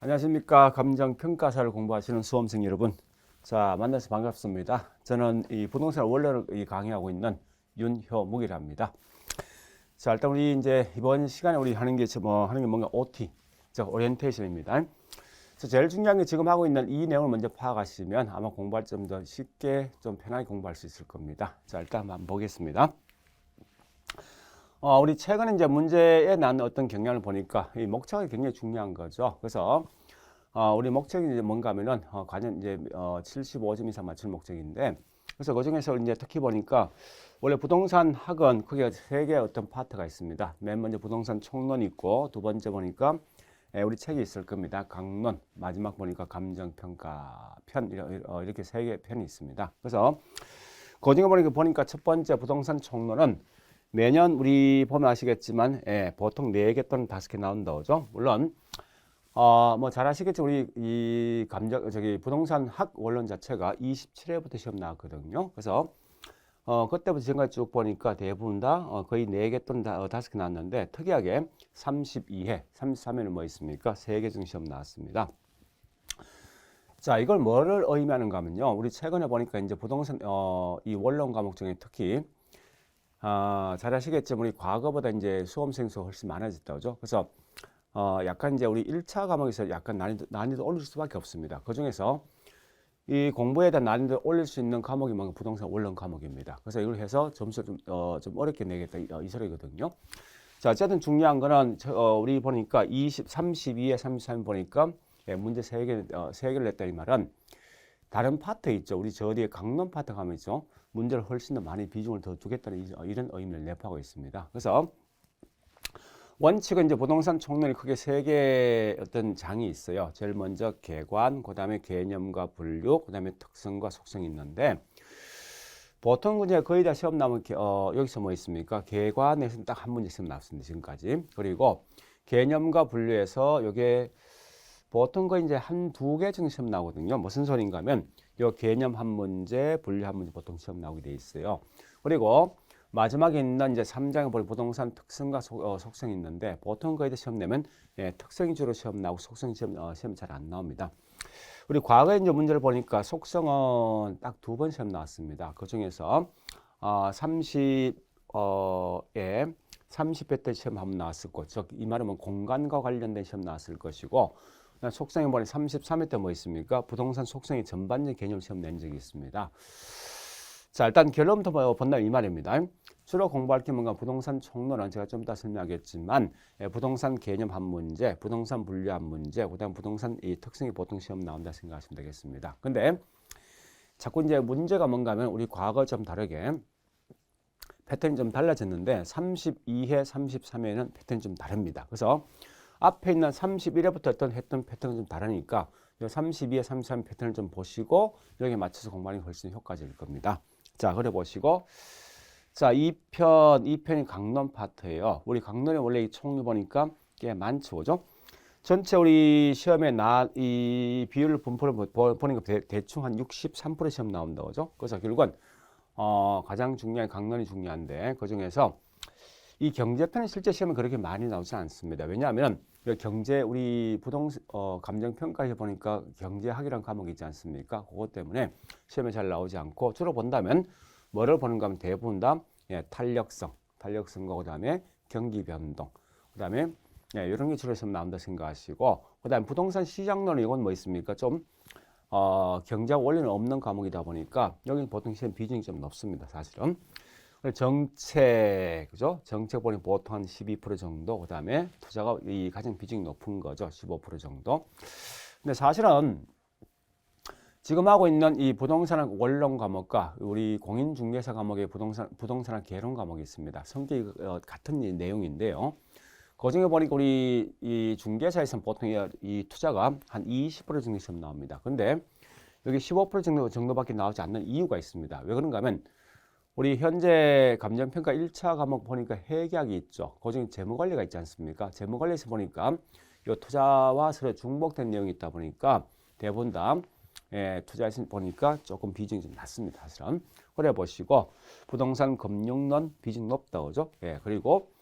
안녕하십니까. 감정평가사를 공부하시는 수험생 여러분. 자, 만나서 반갑습니다. 저는 이 부동산 원론을 강의하고 있는 윤효묵이랍니다. 자, 일단 우리 이제 이번 시간에 우리 하는 게 뭔가 OT, 즉 오리엔테이션입니다. 제일 중요한 게 지금 하고 있는 이 내용을 먼저 파악하시면 아마 공부할 좀 더 쉽게 좀 편하게 공부할 수 있을 겁니다. 자, 일단 한번 보겠습니다. 우리 최근에 이제 문제에 난 어떤 경향을 보니까 이 목적이 굉장히 중요한 거죠. 그래서 우리 목적이 이제 뭔가 하면은 과연 이제 75점 이상 맞출 목적인데, 그래서 그 중에서 이제 특히 보니까 원래 부동산 학은 크게 세 개의 어떤 파트가 있습니다. 맨 먼저 부동산 총론 있고, 두 번째 보니까 우리 책이 있을 겁니다. 강론, 마지막 보니까 감정평가 편, 이렇게 세 개의 편이 있습니다. 그래서 그 중에 보니까 첫 번째 부동산 총론은 매년 우리 보면 아시겠지만 보통 4개 또는 5개 나온다죠. 물론 뭐 잘 아시겠죠. 우리 이 부동산 학 원론 자체가 27회부터 시험 나왔거든요. 그래서 그때부터 지금까지 쭉 보니까 대부분 다 거의 4개 또는 5개 나왔는데, 특이하게 32회, 33회는 뭐 있습니까? 3개 중 시험 나왔습니다. 자, 이걸 뭐를 의미하는가 하면요. 우리 최근에 보니까 이제 부동산 이 원론 과목 중에 특히 잘 아시겠지만 우리 과거보다 이제 수험생 수가 훨씬 많아졌다 그죠? 그래서 약간 이제 우리 1차 과목에서 약간 난이도 올릴 수밖에 없습니다. 그 중에서 이 공부에 대한 난이도 올릴 수 있는 과목이 뭔가 부동산 원론 과목입니다. 그래서 이걸 해서 점수를 좀 어렵게 내겠다 이 소리거든요. 자, 어쨌든 중요한 거는 우리 보니까 32에 33 보니까 문제 3개를 냈다 이 말은 다른 파트 있죠. 우리 저 뒤에 강론 파트 가면 있죠. 문제를 훨씬 더 많이 비중을 더 두겠다는 이런 의미를 내포하고 있습니다. 그래서 원칙은 이제 부동산 총론이 크게 3개의 어떤 장이 있어요. 제일 먼저 개관, 그 다음에 개념과 분류, 그 다음에 특성과 속성이 있는데, 보통 이제 거의 다 시험 나오면 여기서 뭐 있습니까? 개관에서는 딱 한 문제 시험 나왔습니다. 지금까지. 그리고 개념과 분류에서 이게 보통 거 이제 한 2개 정도 시험 나오거든요. 무슨 소린가 하면 요 개념 한 문제, 분류 한 문제 보통 시험 나오게 돼 있어요. 그리고 마지막에 있는 이제 3장에 보면 부동산 특성과 속성이 있는데, 보통 거의 다 시험 내면 특성이 주로 시험 나오고 속성이 시험 잘 안 나옵니다. 우리 과거에 이제 문제를 보니까 속성은 딱 2번 시험 나왔습니다. 그 중에서 30에 30회 때 시험 한번 나왔을 것, 즉 이 말은 뭐 공간과 관련된 시험 나왔을 것이고, 속성에 보니 33회 때 뭐 있습니까? 부동산 속성의 전반적인 개념 시험 낸 적이 있습니다. 자, 일단 결론부터 본다면 이 말입니다. 주로 공부할 게 뭔가 부동산 총론은 제가 좀 이따 설명하겠지만, 부동산 개념 한 문제, 부동산 분류 한 문제, 그다음 부동산 이 특성이 보통 시험 나온다 생각하시면 되겠습니다. 근데 자꾸 이제 문제가 뭔가 하면 우리 과거 좀 다르게 패턴이 좀 달라졌는데, 32회, 33회는 패턴이 좀 다릅니다. 그래서 앞에 있는 31회부터 했던 패턴은 좀 다르니까 32회, 33 패턴을 좀 보시고 여기에 맞춰서 공부하는 게 훨씬 효과적일 겁니다. 자, 그래 보시고, 자, 2편이 강론 파트예요. 우리 강론에 원래 이 총이 보니까 꽤 많죠, 그죠? 전체 우리 시험에 이 비율 분포를 보니까 대충 한 63% 시험 나온다, 그죠? 그래서 결국은 가장 중요한 강론이 중요한데, 그 중에서 이 경제편은 실제 시험에 그렇게 많이 나오지 않습니다. 왜냐하면 경제 우리 감정평가에 보니까 경제학이라는 과목이 있지 않습니까? 그것 때문에 시험에 잘 나오지 않고, 주로 본다면 뭐를 보는가 하면 대부분 다 탄력성과 그다음에 경기 변동, 그다음에 이런 게 주로 시험 나온다 생각하시고, 그다음에 부동산 시장론은 이건 뭐 있습니까? 좀 경제학 원리는 없는 과목이다 보니까 여기는 보통 시험 비중이 좀 높습니다, 사실은. 정책, 그죠? 정책 보니 보통 한 12% 정도, 그 다음에 투자가 이 가장 비중이 높은 거죠. 15% 정도. 근데 사실은 지금 하고 있는 이 부동산 원론 과목과 우리 공인중개사 과목의 부동산 개론 과목이 있습니다. 성격이 같은 내용인데요. 그 중에 보니까 우리 이 중개사에서는 보통 이 투자가 한 20% 정도 시험 나옵니다. 근데 여기 15% 정도밖에 나오지 않는 이유가 있습니다. 왜 그런가 하면 우리 현재 감정평가 1차 과목 보니까 회계학이 있죠. 그중에 재무관리가 있지 않습니까? 재무관리에서 보니까 이 투자와 서로 중복된 내용이 있다 보니까 대부분 다 투자에서 보니까 조금 비중이 좀 낮습니다. 사실은. 그래 보시고 부동산 금융론 비중 높다 그죠? 그리고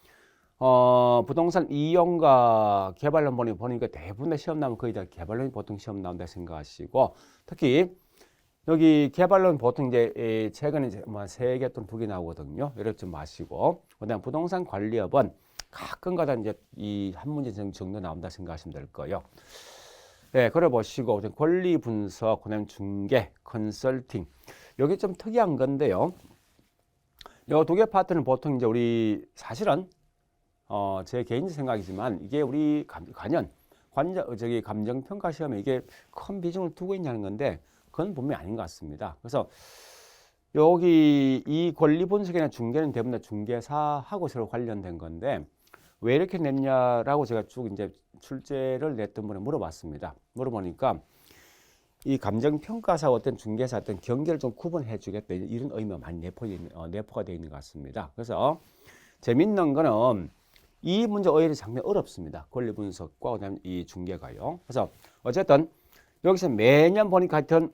부동산 이용과 개발론 보니까 대부분의 시험 나오면 거의 다 개발론이 보통 시험 나온다 생각하시고, 특히 여기 개발론 보통 이제 최근에 이제 뭐 3개 또는 2개 나오거든요. 이렇게 좀 마시고, 그다음 부동산 관리업은 가끔가다 이제 이 한 문제 정도 나온다 생각하시면 될 거예요. 네, 그래 보시고 권리 분석, 그다음 중개, 컨설팅. 여기 좀 특이한 건데요. 요 2개 파트는 보통 이제 우리 사실은 제 개인 생각이지만 이게 우리 감정 평가 시험에 이게 큰 비중을 두고 있냐는 건데 그건 분명히 아닌 것 같습니다. 그래서 여기 이 권리 분석이나 중개는 대부분 다 중개사하고 서로 관련된 건데 왜 이렇게 냈냐라고 제가 쭉 이제 출제를 냈던 분에 물어봤습니다. 물어보니까 이 감정평가사 어떤 중개사 어떤 경계를 좀 구분해 주겠다 이런 의미가 많이 내포가 되어 있는 것 같습니다. 그래서 재밌는 거는 이 문제 오히려 상당히 어렵습니다. 권리 분석과 그다음에 이 중개가요. 그래서 어쨌든 여기서 매년 보니까 하여튼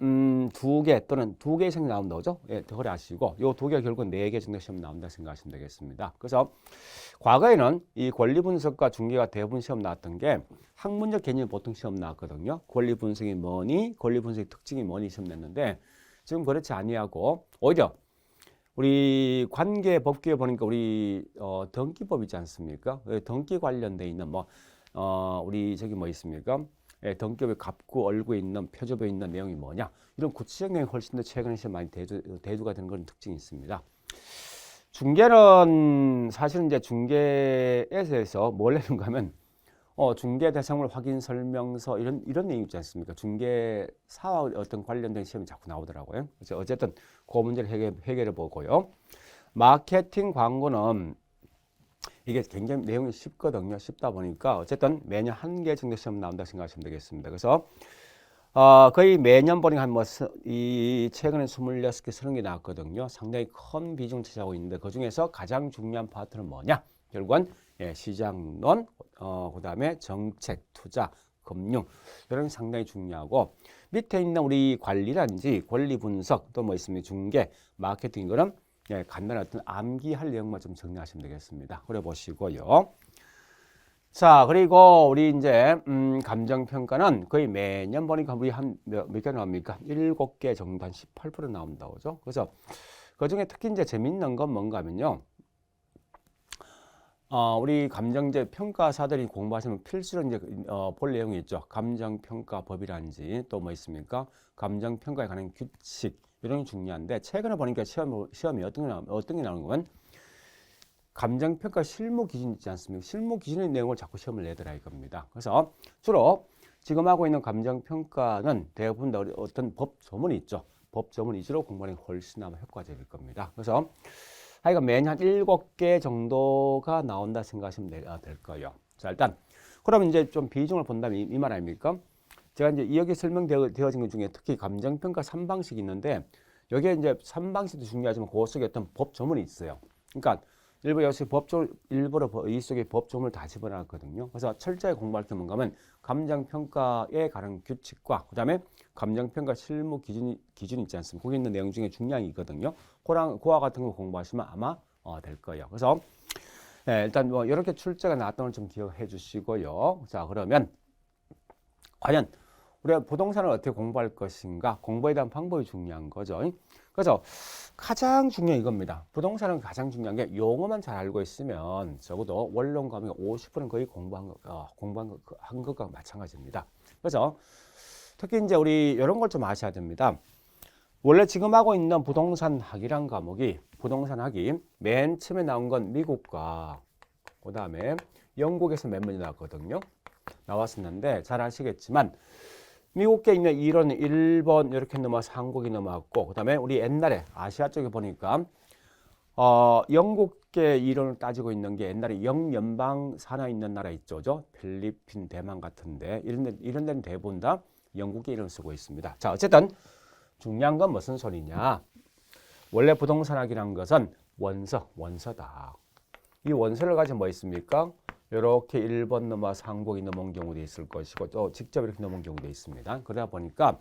2개 또는 2개 이상이 나온다 그죠? 예, 그래 아시고 요 2개가 결국 4개 정도 시험 나온다 생각하시면 되겠습니다. 그래서 과거에는 이 권리 분석과 중개가 대부분 시험 나왔던 게 학문적 개념이 보통 시험 나왔거든요. 권리 분석이 뭐니? 권리 분석의 특징이 뭐니? 시험 냈는데 지금 그렇지 아니하고 오히려 우리 관계 법규에 보니까 우리 등기법 있지 않습니까? 등기 관련돼 있는 우리 저기 뭐 있습니까? 등기법에 갑구 얼구에 있는 표적에 있는 내용이 뭐냐? 이런 구체적 내용이 훨씬 더 최근에 많이 대두가 되는 그런 특징이 있습니다. 중개는 사실은 이제 중개에서 뭘 내는가 하면 중개 대상물 확인 설명서 이런 내용 있지 않습니까? 중개사와 어떤 관련된 시험이 자꾸 나오더라고요. 그래서 어쨌든 그 문제를 해결해 보고요. 마케팅 광고는 이게 굉장히 내용이 쉽거든요. 쉽다 보니까 어쨌든 매년 1개 정도 시험 나온다 생각하시면 되겠습니다. 그래서 거의 매년 보니까 이 최근에 26개, 30개 나왔거든요. 상당히 큰 비중을 차지하고 있는데 그 중에서 가장 중요한 파트는 뭐냐? 결국은 시장론, 그다음에 정책, 투자, 금융 이런 게 상당히 중요하고 밑에 있는 우리 관리라든지 권리 분석 또 뭐 있습니까? 중개, 마케팅 이거는 간단한 어떤 암기할 내용만 좀 정리하시면 되겠습니다. 그래 보시고요. 자, 그리고 우리 이제 감정평가는 거의 매년 보니까 우리 몇 개 나옵니까? 7개 정도 한 18% 나온다고 그죠? 그래서 그중에 특히 이제 재밌는 건 뭔가 하면요. 우리 감정제 평가사들이 공부하시면 필수로 이제 볼 내용이 있죠. 감정평가법이라든지 또 뭐 있습니까? 감정평가에 관한 규칙 이런 게 중요한데 최근에 보니까 시험이 어떤 게 나오는 거면 감정평가 실무 기준 있지 않습니까? 실무 기준의 내용을 자꾸 시험을 내더라 이겁니다. 그래서 주로 지금 하고 있는 감정평가는 대부분 다 어떤 법 조문이 있죠. 법 조문 위주로 공부하는 게 훨씬 아마 효과적일 겁니다. 그래서 하여간 매년 한 7개 정도가 나온다 생각하시면 될 거예요. 자, 일단 그러면 이제 좀 비중을 본다면 이 말 아닙니까? 제가 이제 여기 설명되어진 것 중에 특히 감정평가 3방식이 있는데 여기에 이제 3방식도 중요하지만 그 속에 어떤 법 조문이 있어요. 그러니까 일부러 이 속에 법 조문을 다 집어넣었거든요. 그래서 철저히 공부할 게 뭔가 하면 감정평가에 관한 규칙과 그 다음에 감정평가 실무 기준이 있지 않습니까? 거기 있는 내용 중에 중요한 게 있거든요. 그와 같은 거 공부하시면 아마 될 거예요. 그래서 일단 뭐 이렇게 출제가 나왔던 걸 좀 기억해 주시고요. 자, 그러면 과연 우리가 부동산을 어떻게 공부할 것인가? 공부에 대한 방법이 중요한 거죠. 그래서 가장 중요한 이겁니다. 부동산은 가장 중요한 게 용어만 잘 알고 있으면 적어도 원론 과목 50%는 거의 공부한 것과 마찬가지입니다. 그래서 특히 이제 우리 이런 걸 좀 아셔야 됩니다. 원래 지금 하고 있는 부동산학이란 과목이 부동산학이 맨 처음에 나온 건 미국과 그 다음에 영국에서 몇 문제 나왔거든요. 나왔었는데 잘 아시겠지만 미국에 있는 이론 1번 이렇게 넘어서 한국이 넘어왔고 그 다음에 우리 옛날에 아시아 쪽에 보니까 영국계 이론을 따지고 있는 게 옛날에 영연방 산하 있는 나라 있죠. 필리핀, 대만 같은데 이런 데는 대부분 다 영국계 이론을 쓰고 있습니다. 자, 어쨌든 중요한 건 무슨 소리냐. 원래 부동산학이라는 것은 원서다. 이 원서를 가지고 뭐 있습니까? 이렇게 1번 넘어서 한국이 넘어온 경우도 있을 것이고 또 직접 이렇게 넘어온 경우도 있습니다. 그러다 보니까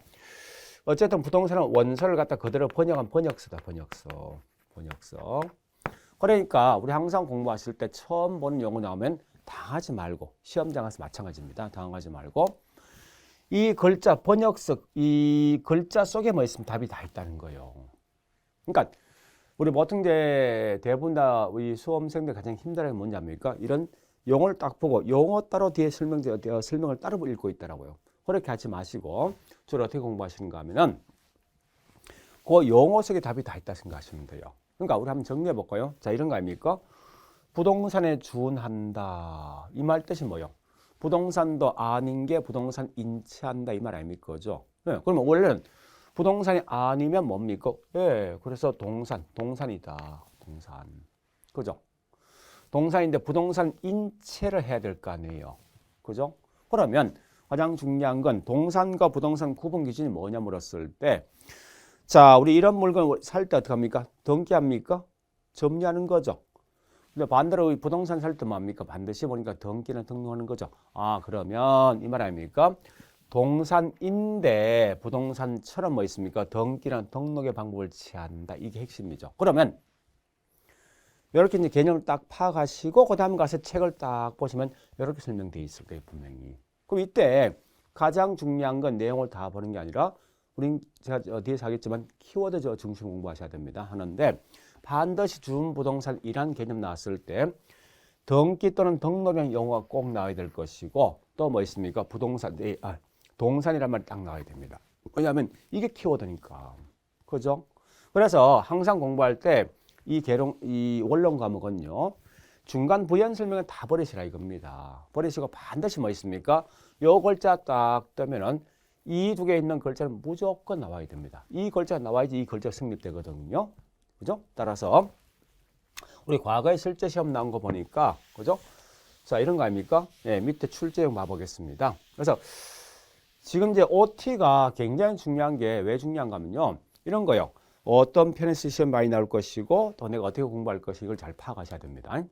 어쨌든 부동산은 원서를 갖다 그대로 번역한 번역서다. 번역서. 그러니까 우리 항상 공부하실 때 처음 보는 용어 나오면 당하지 말고, 시험장 가서 마찬가지입니다. 당하지 말고 이 글자 번역석, 이 글자 속에 뭐 있으면 답이 다 있다는 거예요. 그러니까 우리 보통 이제 대부분 다 우리 수험생들 가장 힘들어하는 게 뭔지 압니까? 이런 용어를 딱 보고 용어 따로 뒤에 설명을 따로 읽고 있더라고요. 그렇게 하지 마시고 주로 어떻게 공부하시는가 하면은 그 용어 속에 답이 다 있다 생각하시면 돼요. 그러니까 우리 한번 정리해 볼까요? 자, 이런 거 아닙니까? 부동산에 준한다. 이 말 뜻이 뭐예요? 부동산도 아닌 게 부동산 인치한다 이 말 아닙니까? 그죠? 네, 그러면 원래는 부동산이 아니면 뭡니까? 예, 그래서 동산이다. 동산. 그죠? 동산인데 부동산 인체를 해야 될 거 아니에요. 그죠? 그러면 가장 중요한 건 동산과 부동산 구분 기준이 뭐냐 물었을 때, 자, 우리 이런 물건을 살 때 어떻게 합니까? 등기합니까? 점유하는 거죠. 근데 반대로 부동산 살 때 뭡니까? 반드시 보니까 등기는 등록하는 거죠. 아, 그러면 이 말 아닙니까? 동산인데 부동산처럼 뭐 있습니까? 등기는 등록의 방법을 취한다. 이게 핵심이죠. 그러면 이렇게 이제 개념을 딱 파악하시고 그 다음 가서 책을 딱 보시면 이렇게 설명되어 있을 거예요, 분명히. 그럼 이때 가장 중요한 건 내용을 다 보는 게 아니라 우린 제가 뒤에서 하겠지만 키워드 중심 공부하셔야 됩니다. 하는데 반드시 준부동산이란 개념 나왔을 때 등기 또는 등록형 용어가 꼭 나와야 될 것이고 또 뭐 있습니까? 동산이란 말이 딱 나와야 됩니다. 왜냐하면 이게 키워드니까. 그죠? 그래서 항상 공부할 때 이 원론 과목은요. 중간 부연 설명은 다 버리시라 이겁니다. 버리시고 반드시 뭐 있습니까? 요 글자 딱 뜨면은 이 두 개 있는 글자는 무조건 나와야 됩니다. 이 글자가 나와야지 이 글자가 성립되거든요. 그죠? 따라서 우리 과거에 실제 시험 나온 거 보니까 그죠? 자, 이런 거 아닙니까? 예, 밑에 출제형 봐보겠습니다. 그래서 지금 이제 OT가 굉장히 중요한 게 왜 중요한가 하면요. 이런 거요. 어떤 편에서 시험 많이 나올 것이고 또 내가 어떻게 공부할 것이 이걸 잘 파악하셔야 됩니다.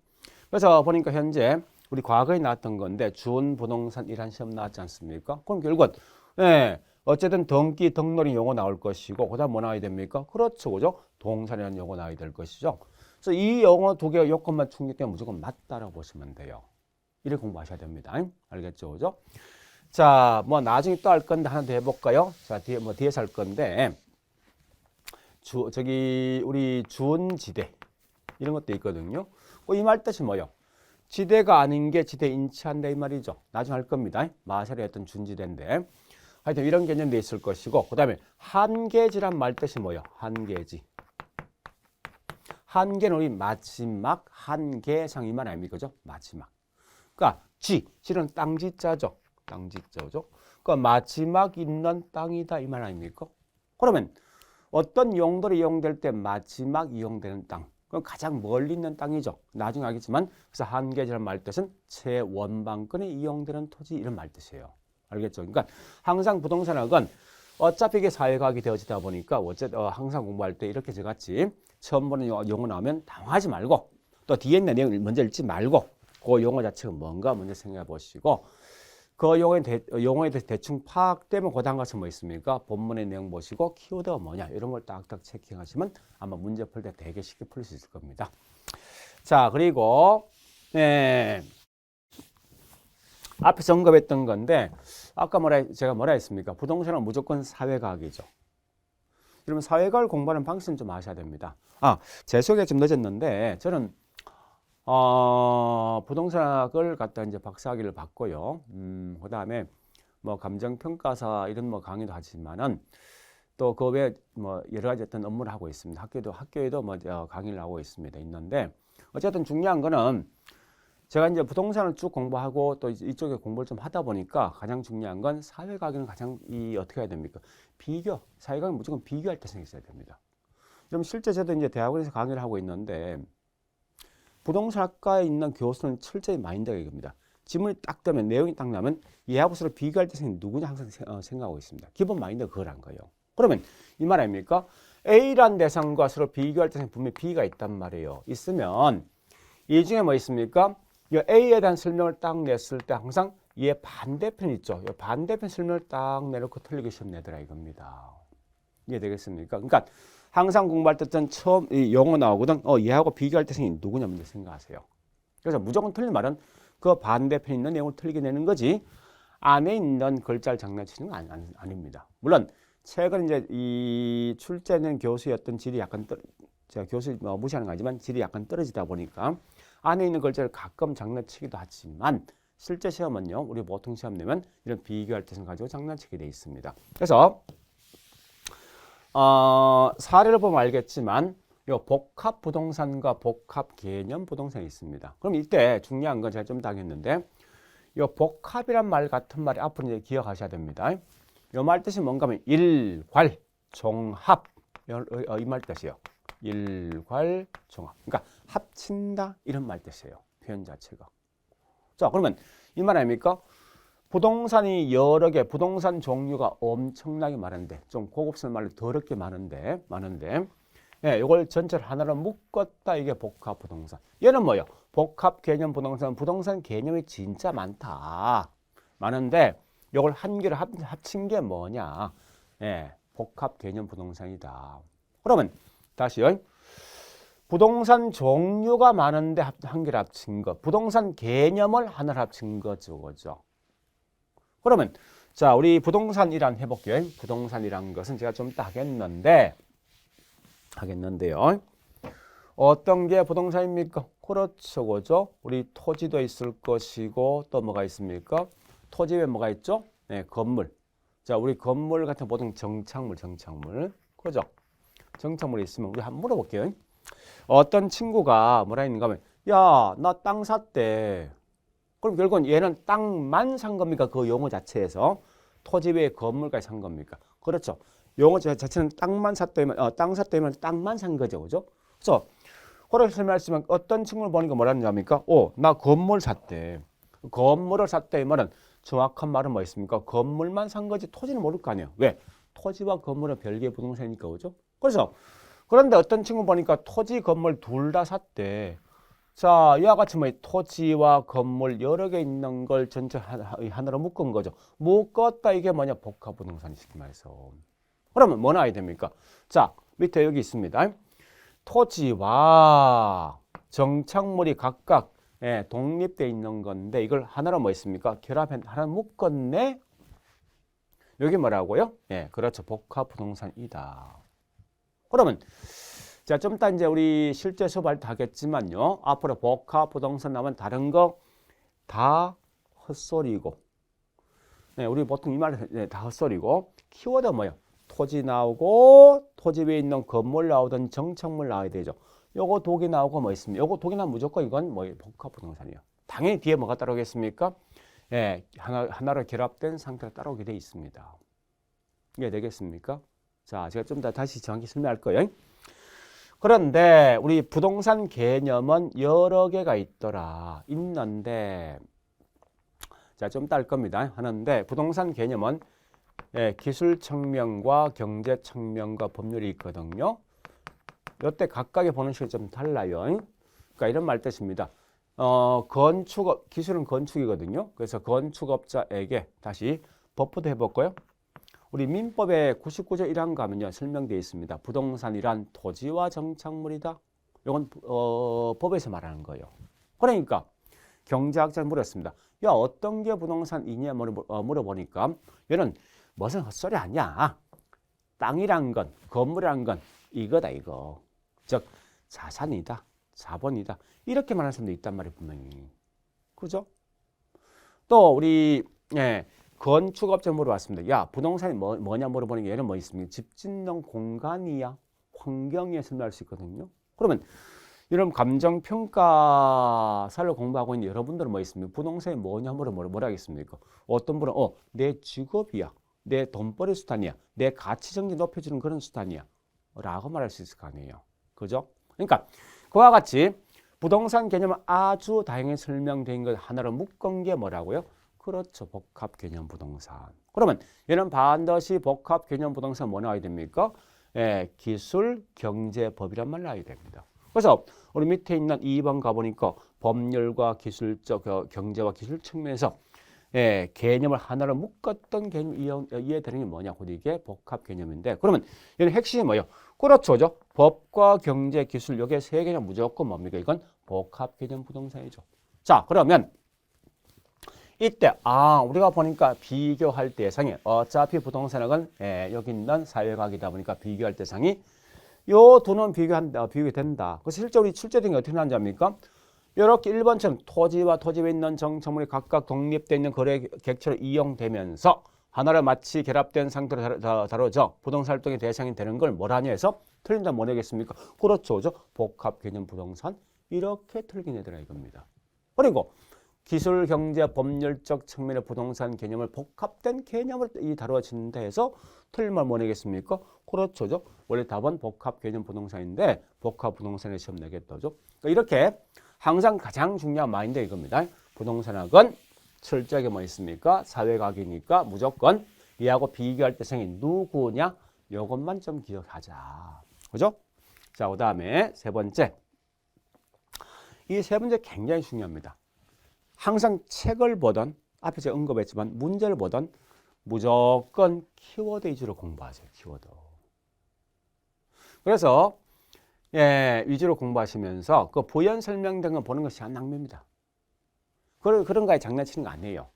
그래서 보니까 현재 우리 과거에 나왔던 건데 준부동산이란 시험 나왔지 않습니까? 그럼 결국 예, 어쨌든 등기 등록이 용어 나올 것이고 그다음 뭐 나와야 됩니까? 그렇죠, 그죠? 동산이라는 용어 나와야 될 것이죠. 그래서 이 용어 두 개가 요건만 충족되면 무조건 맞다라고 보시면 돼요. 이렇게 공부하셔야 됩니다. 알겠죠, 그죠? 자, 뭐 나중에 또 할 건데 하나 더 해볼까요? 자, 뒤에서 할 건데 우리 준지대 이런 것도 있거든요. 이 말 뜻이 뭐예요? 지대가 아닌 게 지대 인치한다 이 말이죠. 나중에 할 겁니다. 마샬의 어떤 준지대인데 하여튼 이런 개념도 있을 것이고 그 다음에 한계지란 말 뜻이 뭐예요? 한계지. 한계는 우리 마지막 한계상 이 말 아닙니까? 그죠? 마지막. 그러니까 지는 땅지자죠. 땅지자죠. 그러니까 마지막 있는 땅이다 이 말 아닙니까? 그러면 어떤 용도로 이용될 때 마지막 이용되는 땅. 그럼 가장 멀리 있는 땅이죠. 나중에 알겠지만 그래서 한계지란 말 뜻은 최원방권에 이용되는 토지 이런 말 뜻이에요. 알겠죠? 그러니까 항상 부동산학은 어차피 이게 사회과학이 되어지다 보니까 어쨌든 항상 공부할 때 이렇게 저같이 처음 보는 용어 나오면 당황하지 말고 또 뒤에 있는 내용을 먼저 읽지 말고 그 용어 자체가 뭔가 먼저 생각해 보시고 그 용어에 대해서 대충 파악되면 그 다음 가서 뭐 있습니까? 본문의 내용 보시고 키워드가 뭐냐 이런 걸 딱딱 체킹하시면 아마 문제 풀 때 되게 쉽게 풀 수 있을 겁니다. 자, 그리고 앞에서 언급했던 건데 아까 제가 뭐라 했습니까? 부동산은 무조건 사회과학이죠. 여러분 사회과학을 공부하는 방식은 좀 아셔야 됩니다. 제 소개가 좀 늦었는데 저는 부동산학을 갖다 이제 박사학위를 받고요. 그 다음에 뭐 감정평가사 이런 뭐 강의도 하지만은 또 그 외에 뭐 여러 가지 어떤 업무를 하고 있습니다. 학교에도 뭐 강의를 하고 있는데 어쨌든 중요한 거는 제가 이제 부동산을 쭉 공부하고 또 이쪽에 공부를 좀 하다 보니까 가장 중요한 건 사회과학은 가장 어떻게 해야 됩니까? 사회과학은 무조건 비교할 때 생겼어야 됩니다. 그럼 실제 저도 이제 대학원에서 강의를 하고 있는데 부동산학과에 있는 교수는 철저히 마인드가 이겁니다. 지문이 딱 뜨면 내용이 딱 나면 얘하고 서로 비교할 때 누구냐 항상 생각하고 있습니다. 기본 마인드가 그거란 거예요. 그러면 이 말 아닙니까? A란 대상과 서로 비교할 때 분명히 B가 있단 말이에요. 있으면 이 중에 뭐 있습니까? 이 A에 대한 설명을 딱 냈을 때 항상 얘 반대편 있죠. 이 반대편 설명을 딱 내놓고 틀리기 시험 내더라 이겁니다. 이해되겠습니까? 그러니까 항상 공부할 때는 처음 이 용어 나오거든. 얘하고 비교할 때 생긴 누구냐 먼저 생각하세요. 그래서 무조건 틀린 말은 그 반대편에 있는 내용을 틀리게 내는 거지 안에 있는 글자를 장난치는 건 아닙니다. 물론 최근 이제 이 출제는 교수의 어떤 질이 약간 제가 교수 무시하는 거 아니지만 질이 약간 떨어지다 보니까 안에 있는 글자를 가끔 장난치기도 하지만 실제 시험은요, 우리 보통 시험 내면 이런 비교할 뜻을 가지고 장난치게 돼 있습니다. 그래서 사례를 보면 알겠지만 요 복합 부동산과 복합 개념 부동산이 있습니다. 그럼 이때 중요한 건 제가 좀 더 하겠는데 요 복합이란 말 같은 말이 앞으로 이제 기억하셔야 됩니다. 요 말 뜻이 뭔가 하면 일괄 종합 이 말 뜻이에요. 일괄 종합. 그러니까 합친다 이런 말 뜻이에요. 표현 자체가. 자, 그러면 이 말 아닙니까? 부동산이 여러 개, 부동산 종류가 엄청나게 많은데 좀 고급스러운 말로 더럽게 많은데 예, 이걸 전체를 하나로 묶었다. 이게 복합 부동산. 얘는 뭐예요? 복합 개념 부동산, 부동산 개념이 진짜 많다. 많은데 이걸 한 개로 합친 게 뭐냐? 예, 복합 개념 부동산이다. 그러면 다시요. 부동산 종류가 많은데 한 개를 합친 거. 부동산 개념을 하나로 합친 거죠. 그죠? 그러면 자, 우리 부동산이란 해볼게요. 부동산이란 것은 제가 좀 이따 하겠는데요. 어떤 게 부동산입니까? 그렇죠. 그죠? 우리 토지도 있을 것이고 또 뭐가 있습니까? 토지 외에 뭐가 있죠? 네, 건물. 자, 우리 건물 같은 보통 정착물. 그죠? 정착물이 있으면 우리 한번 물어볼게요. 어떤 친구가 뭐라 했는가 하면 야, 나 땅 샀대. 그럼 결국은 얘는 땅만 산 겁니까? 그 용어 자체에서 토지 외에 건물까지 산 겁니까? 그렇죠. 용어 자체는 땅만 샀다면 땅 샀다면 땅만 산 거죠. 그죠? 그래서 그렇게 설명했으면 어떤 친구를 보니까 뭐라는 겁니까? 나 건물 샀대. 건물을 샀대. 이 말은 정확한 말은 뭐 있습니까? 건물만 산 거지 토지는 모를 거 아니에요. 왜? 토지와 건물은 별개의 부동산이니까. 그죠? 그래서 그런데 어떤 친구 보니까 토지, 건물 둘 다 샀대. 자, 이와 같이 뭐 토지와 건물 여러 개 있는 걸 전체 하나로 묶은 거죠. 묶었다 이게 뭐냐? 복합 부동산이 쉽게 말해서. 그러면 뭐 나와야 됩니까? 자, 밑에 여기 있습니다. 토지와 정착물이 각각 독립되어 있는 건데 이걸 하나로 뭐 있습니까? 결합해 하나 묶었네. 여기 뭐라고요? 예, 그렇죠. 복합 부동산이다. 그러면 자, 좀 이따 이제 우리 실제 수업할 때 하겠지만요. 앞으로 복합 부동산 나오면 다른 거 다 헛소리고. 네, 우리 보통 이 말은 다 헛소리고. 키워드 뭐예요? 토지 나오고 토지 위에 있는 건물 나오든 정착물 나와야 되죠. 요거 독이 나오고 뭐 있습니까? 요거 독이 나오면 무조건 이건 뭐 복합 부동산이에요. 당연히 뒤에 뭐가 따라오겠습니까? 예, 하나로 결합된 상태로 따라오게 돼 있습니다. 이해 되겠습니까? 자, 제가 좀 더 다시 정확히 설명할 거예요. 그런데 우리 부동산 개념은 여러 개가 있는데 자, 좀 이따 할 겁니다. 하는데 부동산 개념은 기술 측면과 경제 측면과 법률이 있거든요. 이때 각각의 보는 식이 좀 달라요. 그러니까 이런 말 뜻입니다. 기술은 건축이거든요. 그래서 건축업자에게 다시 법부터 해볼까요? 우리 민법의 99조 1항 가면요 설명되어 있습니다. 부동산이란 토지와 정착물이다. 이건 법에서 말하는 거예요. 그러니까 경제학자를 물었습니다. 야, 어떤 게 부동산이냐 물어보니까 얘는 무슨 헛소리 아니야. 땅이란 건, 건물이란 건 이거다 이거. 즉 자산이다, 자본이다. 이렇게 말하는 사람도 있단 말이에요 분명히. 그죠? 또 우리 건축업체 물어봤습니다. 야, 부동산이 뭐냐 물어보니까 얘는 뭐 있습니까? 집 짓는 공간이야, 환경에 설명할 수 있거든요. 그러면 이런 감정평가사를 공부하고 있는 여러분들은 뭐 있습니까? 부동산이 뭐냐 뭐라 하겠습니까? 어떤 분은 내 직업이야, 내 돈벌이 수단이야, 내 가치 정신 높여주는 그런 수단이야 라고 말할 수 있을 거 아니에요. 그죠? 그러니까 그와 같이 부동산 개념은 아주 다양하게 설명된 것 하나로 묶은 게 뭐라고요? 그렇죠. 복합 개념 부동산. 그러면 얘는 반드시 복합 개념 부동산 뭐 나와야 됩니까? 기술, 경제, 법이란 말 나와야 됩니다. 그래서 우리 밑에 있는 2번 가보니까 법률과 기술적 경제와 기술 측면에서 개념을 하나로 묶었던 개념 이해되는 게 뭐냐? 곧 이게 복합 개념인데 그러면 얘는 핵심이 뭐예요? 그렇죠. 죠 법과 경제, 기술 요게 세 개념 무조건 뭡니까? 이건 복합 개념 부동산이죠. 자, 그러면 이때 우리가 보니까 비교할 대상이 어차피 부동산학은 여기 있는 사회과학이다 보니까 비교할 대상이 요 두는 비교된다. 그래서 실제 우리 출제된 게 어떻게 나는지 압니까? 이렇게 1번처럼 토지와 토지에 있는 정착물이 각각 독립되어 있는 거래 객체로 이용되면서 하나를 마치 결합된 상태로 다뤄져 부동산 활동의 대상이 되는 걸 뭐라냐 해서 틀린다 뭐 되겠습니까? 그렇죠. 복합 개념 부동산 이렇게 틀긴 얘들아 이겁니다. 그리고 기술, 경제, 법률적 측면의 부동산 개념을 복합된 개념으로 다루어진다 해서 틀리면 뭐 내겠습니까? 그렇죠. 원래 답은 복합 개념 부동산인데 복합 부동산의 시험 내겠다죠. 그러니까 이렇게 항상 가장 중요한 마인드 이겁니다. 부동산학은 철저하게 뭐 있습니까? 사회과학이니까 무조건 얘하고 비교할 대상이 누구냐? 요것만 좀 기억하자. 그죠? 자, 그 다음에 세 번째. 이 세 번째 굉장히 중요합니다. 항상 책을 보던 앞에 제가 언급했지만 문제를 보던 무조건 키워드 위주로 공부하세요. 키워드. 그래서 위주로 공부하시면서 그 부연 설명된 거 보는 것이 한 낭비입니다. 그런 거에 장난치는 거 아니에요.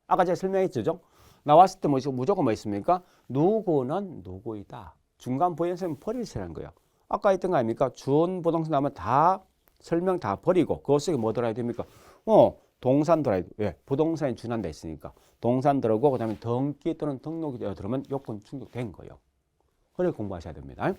아까 제가 설명했죠. 나왔을 때 무조건 뭐 있습니까? 누구는 누구이다. 중간 부연 설명 버리시라는 거예요. 아까 했던 거 아닙니까? 주원 부동산 나오면 다 설명 다 버리고 그것 속에 뭐 들어야 됩니까? 동산 들어야 돼. 부동산에 준한다 했으니까. 동산 들어오고 그다음에 등기 또는 등록이 들어오면 요건 충족된 거예요. 그렇게 공부하셔야 됩니다.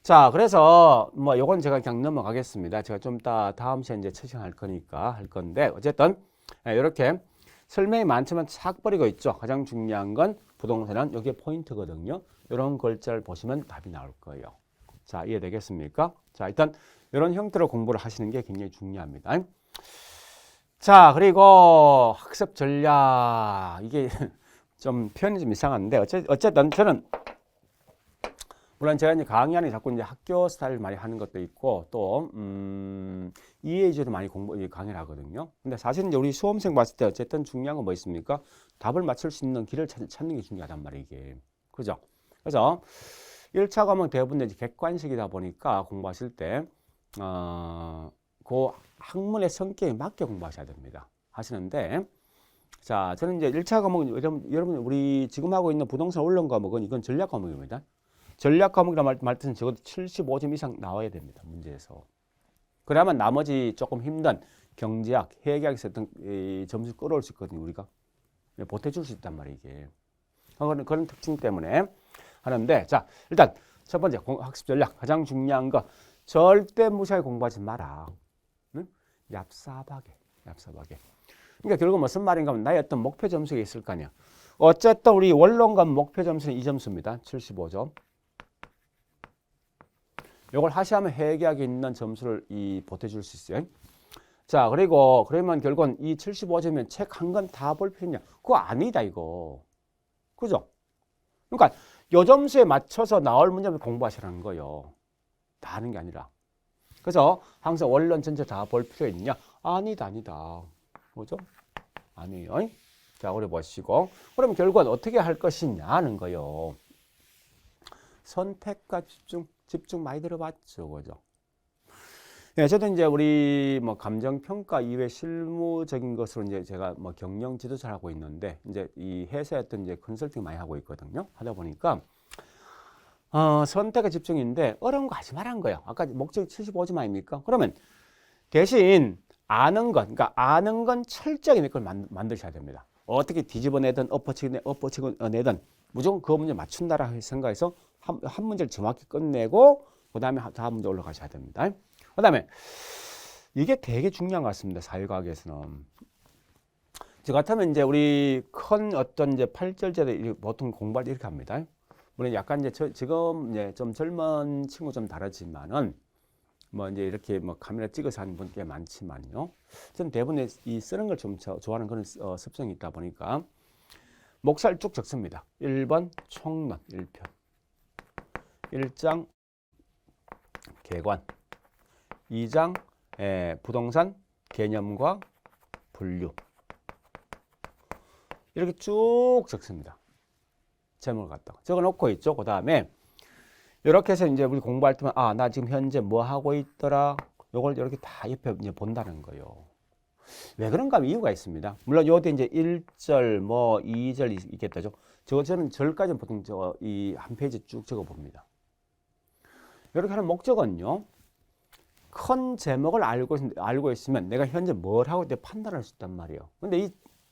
자, 그래서 뭐 요건 제가 그냥 넘어가겠습니다. 제가 좀 이따 다음 시간에 이제 채팅할 거니까 할 건데 어쨌든 이렇게 설명이 많지만 착 버리고 있죠. 가장 중요한 건 부동산은 여기에 포인트거든요. 이런 글자를 보시면 답이 나올 거예요. 자, 이해되겠습니까? 자, 일단 이런 형태로 공부를 하시는 게 굉장히 중요합니다. 자, 그리고 학습 전략 이게 좀 표현이 좀 이상한데 어쨌든 저는 물론 제가 이제 강의 안에 자꾸 이제 학교 스타일 많이 하는 것도 있고 또 이해 위주로 많이 강의를 하거든요. 근데 사실 이제 우리 수험생 봤을 때 어쨌든 중요한 건 뭐 있습니까? 답을 맞출 수 있는 길을 찾는 게 중요하단 말이에요, 이게. 그죠? 그래서 1차 과목 대부분 이제 객관식이다 보니까 공부하실 때 그 학문의 성격에 맞게 공부하셔야 됩니다. 하시는데 자, 저는 이제 1차 과목 여러분 우리 지금 하고 있는 부동산 원론 과목은 이건 전략 과목입니다. 전략 과목이라 말 뜻은 적어도 75점 이상 나와야 됩니다. 문제에서. 그래야만 나머지 조금 힘든 경제학, 회계학에서 어떤 점수 끌어올 수 있거든요. 우리가. 보태줄 수 있단 말이에요. 이게. 그런 특징 때문에 하는데 자, 일단 첫 번째 학습 전략 가장 중요한 거 절대 무시하게 공부하지 마라. 응? 얍삽하게. 그러니까 결국 무슨 말인가 하면 나의 어떤 목표 점수가 있을 거 아니야. 어쨌든 우리 원론과 목표 점수는 2점수입니다. 75점. 이걸 하시하면 회계학에 있는 점수를 보태줄 수 있어요. 자, 그리고 그러면 결국은 이 75점이면 책 한 권 다 볼 필요냐? 그거 아니다 이거. 그죠? 그러니까 요 점수에 맞춰서 나올 문제를 공부하시라는 거예요. 다 하는 게 아니라. 그래서 항상 원론 전체 다 볼 필요 있냐? 아니다. 뭐죠? 아니에요. 자, 그래 보시고. 그럼 결국은 어떻게 할 것이냐 하는 거예요. 선택과 집중 많이 들어봤죠, 그죠? 네, 저도 이제 우리 뭐 감정평가 이외 실무적인 것으로 이제 제가 뭐 경영 지도자를 하고 있는데 이제 이 회사에 어떤 이제 컨설팅 많이 하고 있거든요. 하다 보니까 선택과 집중인데 어려운 거 하지 말라는 거예요. 아까 목적이 75점 아닙니까? 그러면 대신 아는 건, 그러니까 아는 건 철저하게 내 걸 만드셔야 됩니다. 어떻게 뒤집어내든 엎어치고내든 무조건 그 문제 맞춘다라 생각해서 한 문제를 정확히 끝내고 그 다음에 다음 문제 올라가셔야 됩니다. 그 다음에 이게 되게 중요한 것 같습니다. 사회과학에서는. 저 같으면 이제 우리 큰 어떤 이제 8절제도 보통 공부할 때 이렇게 합니다. 물론 약간 이제 지금 이제 좀 젊은 친구 좀 다르지만은 뭐 이제 이렇게 뭐 카메라 찍어서 하는 분 꽤 많지만요. 저는 대부분 이 쓰는 걸 좀 좋아하는 그런 습성이 있다 보니까 목차를 쭉 적습니다. 1번 총론 1편 1장 개관 2장 부동산 개념과 분류 이렇게 쭉 적습니다. 제목을 갖다가 적어놓고 있죠. 그 다음에 이렇게 해서 이제 우리 공부할 때만 나 지금 현재 뭐 하고 있더라. 요걸 이렇게 다 옆에 이제 본다는 거예요. 왜 그런가 하면 이유가 있습니다. 물론 요때 이제 1절 뭐 2절 있겠다죠. 저는 절까지는 보통 이 한 페이지 쭉 적어 봅니다. 이렇게 하는 목적은요. 큰 제목을 알고 있으면 내가 현재 뭘 하고 있는지 판단할 수 있단 말이에요. 근데 이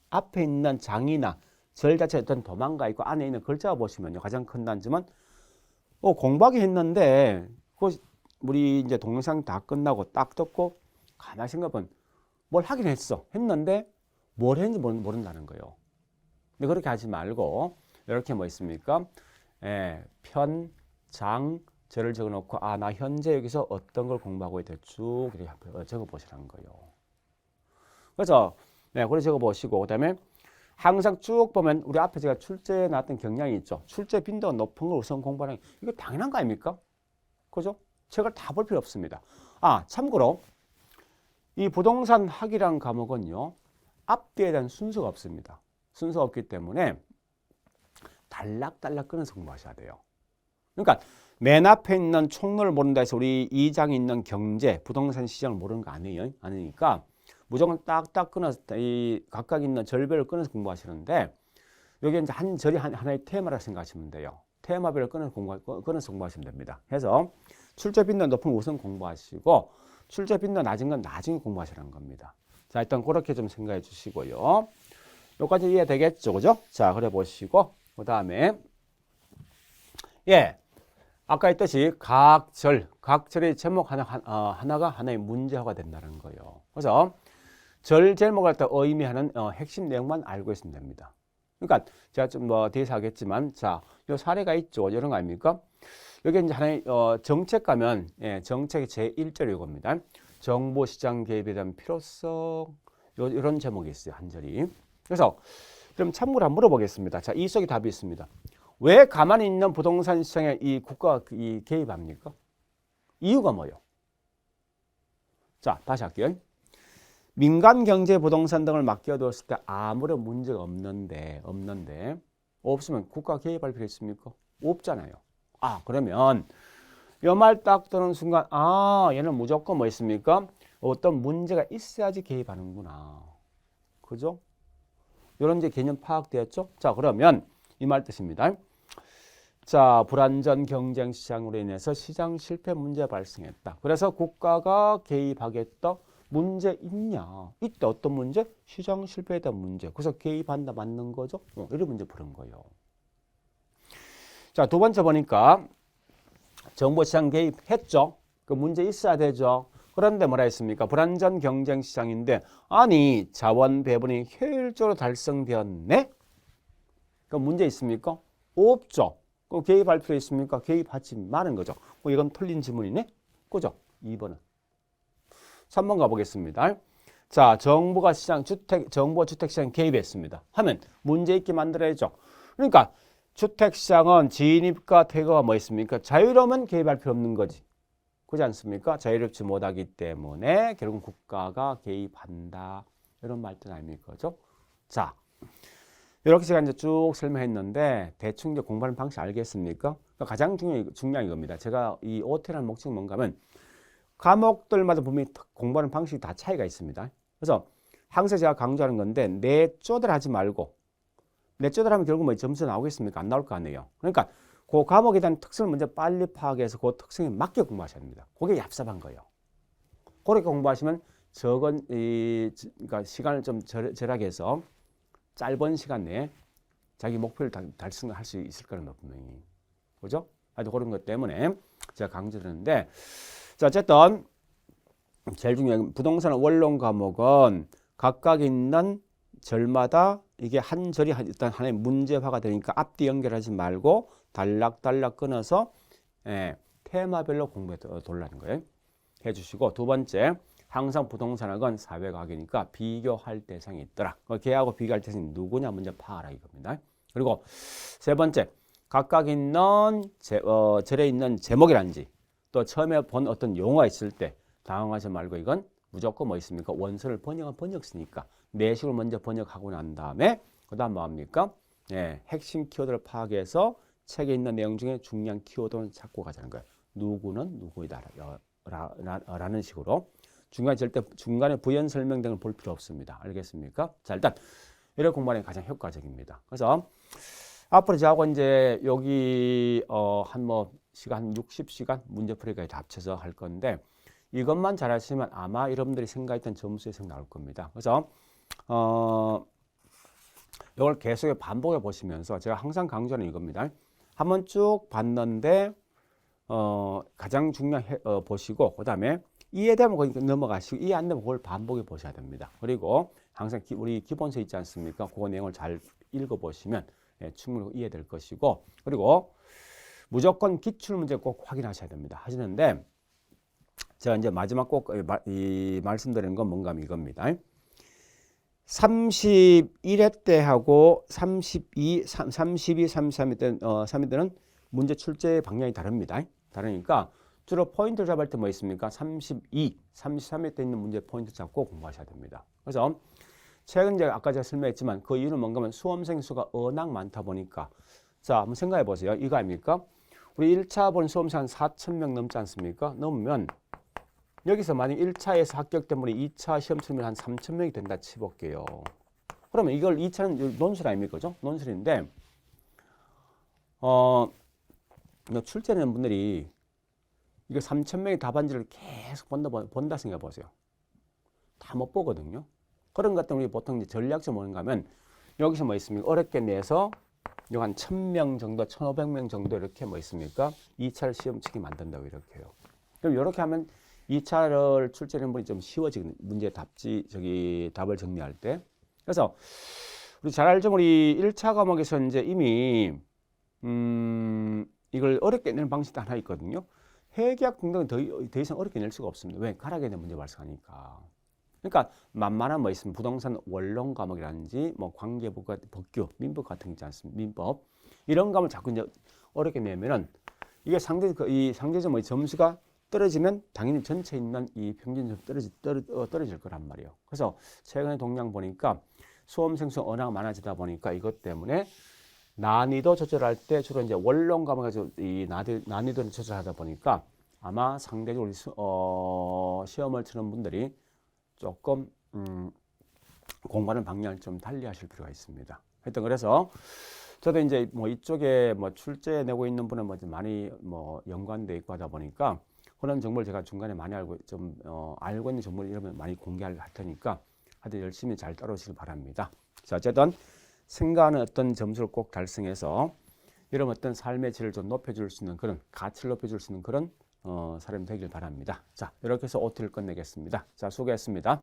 앞에 있는 장이나 절 자체에 어떤 도망가 있고 안에 있는 글자가 보시면요. 가장 큰 단점은 공부하기 했는데 우리 이제 동영상 다 끝나고 딱 듣고 가만히 생각해보면 뭘 하긴 했는데 뭘 했는지 모른다는 거예요. 근데 그렇게 하지 말고 이렇게 뭐 있습니까? 편, 장, 절을 적어놓고 나 현재 여기서 어떤 걸 공부하고 있다 쭉 이렇게 적어보시라는 거예요. 그래서 그걸 적어보시고 그다음에 항상 쭉 보면 우리 앞에 제가 출제에 나왔던 경향이 있죠. 출제 빈도가 높은 걸 우선 공부하는 게 이거 당연한 거 아닙니까? 그죠? 책을 다 볼 필요 없습니다. 참고로 이 부동산 학이라는 과목은요. 앞뒤에 대한 순서가 없습니다. 순서가 없기 때문에 달락달락 끊어서 공부하셔야 돼요. 그러니까 맨 앞에 있는 총론을 모른다 해서 우리 2장에 있는 경제, 부동산 시장을 모르는 거 아니에요. 아니니까 무조건 딱딱 끊어서 이 각각 있는 절별을 끊어서 공부하시는데 여기 이제 한 절이 하나의 테마라고 생각하시면 돼요. 테마별을 끊어서 공부하시면 됩니다. 그래서 출제 빈도 높은 우선 공부하시고 출제 빈도 낮은 건 나중에 공부하시라는 겁니다. 자, 일단 그렇게 좀 생각해 주시고요. 여기까지 이해되겠죠, 그죠? 자, 그래 보시고 그 다음에 아까 했듯이 각 절의 제목 하나가 하나의 문제화가 된다는 거예요. 그래서 절 제목을 갖다 의미하는 핵심 내용만 알고 있으면 됩니다. 그러니까 제가 좀 뒤에서 하겠지만 자, 요 사례가 있죠. 이런 거 아닙니까? 여기 이제 하나의 정책 가면 정책의 제1절 이겁니다. 정보 시장 개입에 대한 필요성 이런 제목이 있어요. 한 절이. 그래서 그럼 참고로 한번 물어보겠습니다. 자, 이 속에 답이 있습니다. 왜 가만히 있는 부동산 시장에 이 국가가 개입합니까? 이유가 뭐예요? 자, 다시 할게요. 민간 경제 부동산 등을 맡겨두었을 때 아무런 문제가 없는데 없으면 국가 개입할 필요 있습니까? 없잖아요. 그러면 이 말 딱 듣는 순간 얘는 무조건 뭐 있습니까? 어떤 문제가 있어야지 개입하는구나. 그죠? 이런 이제 개념 파악되었죠? 자, 그러면 이 말 뜻입니다. 자, 불안전 경쟁 시장으로 인해서 시장 실패 문제가 발생했다. 그래서 국가가 개입하겠다. 문제 있냐? 이때 어떤 문제? 시장 실패에 대한 문제. 그래서 개입한다 맞는 거죠? 이런 문제 푸는 거예요. 자, 두 번째 보니까 정보시장 개입했죠. 그 문제 있어야 되죠. 그런데 뭐라 했습니까? 불안전 경쟁 시장인데 자원 배분이 효율적으로 달성되었네? 그 문제 있습니까? 없죠. 그럼 개입할 필요 있습니까? 개입하지 말은 거죠. 이건 틀린 질문이네? 그죠? 2번은. 3번 가보겠습니다. 자, 정부가 정부가 주택시장 개입했습니다. 하면 문제 있게 만들어야죠. 그러니까 주택시장은 진입과 퇴거가 뭐 있습니까? 자유로우면 개입할 필요 없는 거지. 그렇지 않습니까? 자유롭지 못하기 때문에 결국 국가가 개입한다. 이런 말뜻 아닙니까? 그죠? 자, 이렇게 제가 이제 쭉 설명했는데 대충 이제 공부하는 방식 알겠습니까? 그러니까 가장 중요한 이겁니다. 제가 이 OT라는 목적이 뭔가 하면 과목들마다 분명히 공부하는 방식이 다 차이가 있습니다. 그래서 항상 제가 강조하는 건데 내쫓을 하지 말고 내쫓을 하면 결국 뭐 점수 나오겠습니까? 안 나올 거 아니에요. 그러니까 그 과목에 대한 특성을 먼저 빨리 파악해서 그 특성에 맞게 공부하셔야 됩니다. 그게 얍삽한 거예요. 그렇게 공부하시면 적은 그러니까 시간을 좀 절약해서 해서 짧은 시간 내에 자기 목표를 달성할 수 있을 거라는 분명히. 그죠? 하여튼 그런 것 때문에 제가 강조드렸는데 자, 어쨌든 제일 중요한 부동산 원론 과목은 각각 있는 절마다 이게 한 절이 일단 하나의 문제화가 되니까 앞뒤 연결하지 말고 달락달락 끊어서 테마별로 공부해 돌라는 거예요. 해주시고 두 번째 항상 부동산학은 사회과학이니까 비교할 대상이 있더라. 걔하고 비교할 대상이 누구냐 먼저 파악하라 이겁니다. 그리고 세 번째 각각 있는 절에 있는 제목이란지 또 처음에 본 어떤 용어가 있을 때 당황하지 말고 이건 무조건 뭐 있습니까? 원서를 번역은 번역쓰니까 내식을 먼저 번역하고 난 다음에 그 다음 뭐합니까? 예, 핵심 키워드를 파악해서 책에 있는 내용 중에 중요한 키워드는 찾고 가자는 거예요. 누구는 누구이다 라는 식으로 중간에 부연 설명 등을 볼 필요 없습니다. 알겠습니까? 자, 일단 이런 공부하는 게 가장 효과적입니다. 그래서 앞으로 저하고 이제 여기 한 뭐 시간 60시간 문제풀이까지 합쳐서 할 건데 이것만 잘하시면 아마 여러분들이 생각했던 점수 이상 나올 겁니다. 그래서 이걸 계속 반복해 보시면서 제가 항상 강조하는 이겁니다. 한번 쭉 봤는데 가장 중요한 보시고 그다음에 이해되면 거기 넘어가시고 이해 안 되면 그걸 반복해 보셔야 됩니다. 그리고 항상 우리 기본서 있지 않습니까? 그 내용을 잘 읽어 보시면 예, 충분히 이해될 것이고 그리고 무조건 기출 문제 꼭 확인하셔야 됩니다. 하시는데 제가 이제 마지막 꼭 말씀드리는 건 뭔가 이겁니다. 31회 때 하고 32, 33회 때는 3회 때는 문제 출제 방향이 다릅니다. 다르니까 주로 포인트를 잡을 때 뭐 있습니까? 32, 33회 때 있는 문제 포인트 잡고 공부하셔야 됩니다. 그래서 최근 이제 아까 제가 설명했지만 그 이유는 뭔가 하면 수험생 수가 워낙 많다 보니까 자 한번 생각해 보세요. 이거 아닙니까? 우리 1차 본 수험생 한 4,000명 넘지 않습니까? 넘으면 여기서 만약 1차에서 합격된 분이 2차 시험 치면 한 3,000명이 된다 치볼게요. 그러면 이걸 2차는 논술 아닙니까? 그죠? 논술인데 출제하는 분들이 이거 3,000명의 답안지를 계속 본다 생각해 보세요. 다 못 보거든요. 그런 것 때문에 보통 이제 전략적 뭔가 하면 여기서 뭐 있습니까? 어렵게 내서 한 1,000명 정도, 1,500명 정도 이렇게 뭐 있습니까? 2차를 시험 치게 만든다고 이렇게 해요. 그럼 이렇게 하면 2차를 출제하는 분이 좀 쉬워지거든요. 문제 답을 정리할 때. 그래서 우리 잘 알죠? 우리 1차 과목에서 이제 이미 이걸 어렵게 내는 방식도 하나 있거든요. 회계학 등등은 더 이상 어렵게 낼 수가 없습니다. 왜? 가락에 대한 문제 발생하니까. 그러니까 만만한 뭐 있으면 부동산 원론 과목이라든지 뭐 관계부가 법규, 민법 같은 게 있지 않습니까? 민법 이런 과목을 자꾸 이제 어렵게 내면은 이게 상대적 뭐 점수가 떨어지면 당연히 전체 있는 이 평균 점 떨어질 거란 말이에요. 그래서 최근에 동향 보니까 수험생 수 워낙 많아지다 보니까 이것 때문에 난이도 조절할 때 주로 이제 원론 과목에서 이 난이도를 조절하다 보니까 아마 상대적으로 시험을 치는 분들이 조금 공부하는 방향을 좀 달리 하실 필요가 있습니다. 하여튼 그래서 저도 이제 뭐 이쪽에 뭐 출제 내고 있는 분은 뭐 많이 뭐 연관돼 있고 하다 보니까 그런 정보를 제가 중간에 많이 알고 있는 정보를 이러면 많이 공개할 테니까 하여튼 열심히 잘 따라오시길 바랍니다. 자, 어쨌든 생각하는 어떤 점수를 꼭 달성해서 이런 어떤 삶의 질을 좀 높여줄 수 있는 그런 가치를 높여줄 수 있는 그런 사람이 되길 바랍니다. 자, 이렇게 해서 OT를 끝내겠습니다. 자, 수고했습니다.